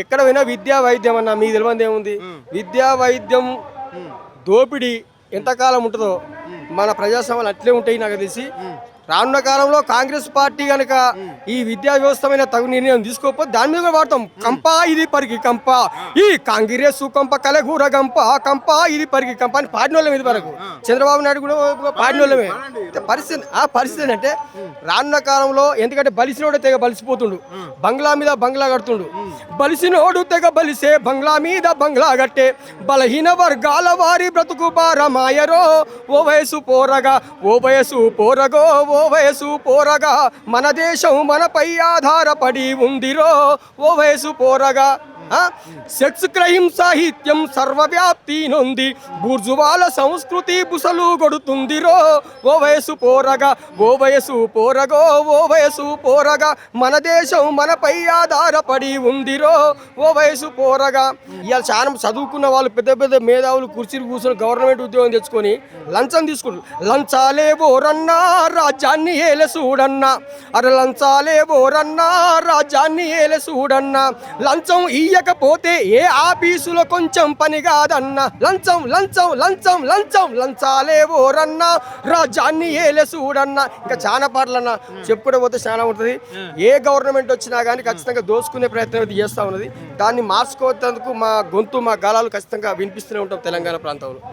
ఎక్కడ పోయినా విద్యా వైద్యం అన్న మీకు తెలియదు ఏముంది. విద్యా వైద్యం దోపిడీ ఎంతకాలం ఉంటుందో మన ప్రజాస్వామ్యాలు అట్లే ఉంటాయి నాకు తెలిసి. రానున్న కాలంలో కాంగ్రెస్ పార్టీ కనుక ఈ విద్యా వ్యవస్థ మీద తగు నిర్ణయం తీసుకోకపోతే దాని మీద కూడా వాడతాం. కంపా ఇది పరికి కంప, ఈ కాంగ్రెస్ కంప కలగూర గంప కంప ఇది పరికి కంప అని పాడిన వాళ్ళం ఇది వరకు. చంద్రబాబు నాయుడు కూడా పాడిన వాళ్ళమే. పరిస్థితి అంటే రానున్న కాలంలో ఎందుకంటే బలిసినోడు తెగ బలిసిపోతుండు, బంగ్లా మీద బంగ్లా కడుతుండు. బలిసినోడు తెగ బలిసే బంగ్లా మీద బంగ్లా కట్టే బలహీన వర్గాల వారి బ్రతుకు బారమాయరో. ఓ వయసు పోరగా ఓ వయసు పోరగో ఓ వయసు పోరగా మన దేశం మనపై ఆధారపడి ఉందిరో. ఓ వయసు పోరగా సెక్స్ క్రైమ్ సాహిత్యం సర్వవ్యాప్తి నొంది బూర్జువాల సంస్కృతి బుసలు కొడుతుందిరో. ఓ వయసు పోరగా ఓ వయసు పోరగో ఓ వయసు పోరగా మన దేశం మనపై ఆధారపడి ఉందిరో. ఓ వయసు పోరగా ఇవాళ చాలా చదువుకున్న వాళ్ళు పెద్ద పెద్ద మేధావులు కుర్చీలు కూర్చొని గవర్నమెంట్ ఉద్యోగం తెచ్చుకొని లంచం తీసుకుంటారు. లంచాలే బోరన్నా రాజ్యాన్ని ఏలే చూడన్నా, అరే లంచాలే బోరన్నా రాజ్యాన్ని ఏలే చూడన్నా. లంచం ఇయ్యకపోతే ఏ ఆఫీసులో కొంచెం పని కాదన్నా. లంచం లంచం లంచం లంచం లంచాలే ఓరన్నా రాజ్యాన్ని ఏలే చూడన్నా. ఇంకా చాలా పాటలన్నా చెప్పుకుంటూ పోతే చాలా ఉంటుంది. ఏ గవర్నమెంట్ వచ్చినా కానీ ఖచ్చితంగా దోసుకునే ప్రయత్నం అయితే చేస్తూ ఉన్నది. దాన్ని మార్చుకోవద్దందుకు మా గొంతు మా గాలాలు ఖచ్చితంగా వినిపిస్తూనే ఉంటాం తెలంగాణ ప్రాంతంలో.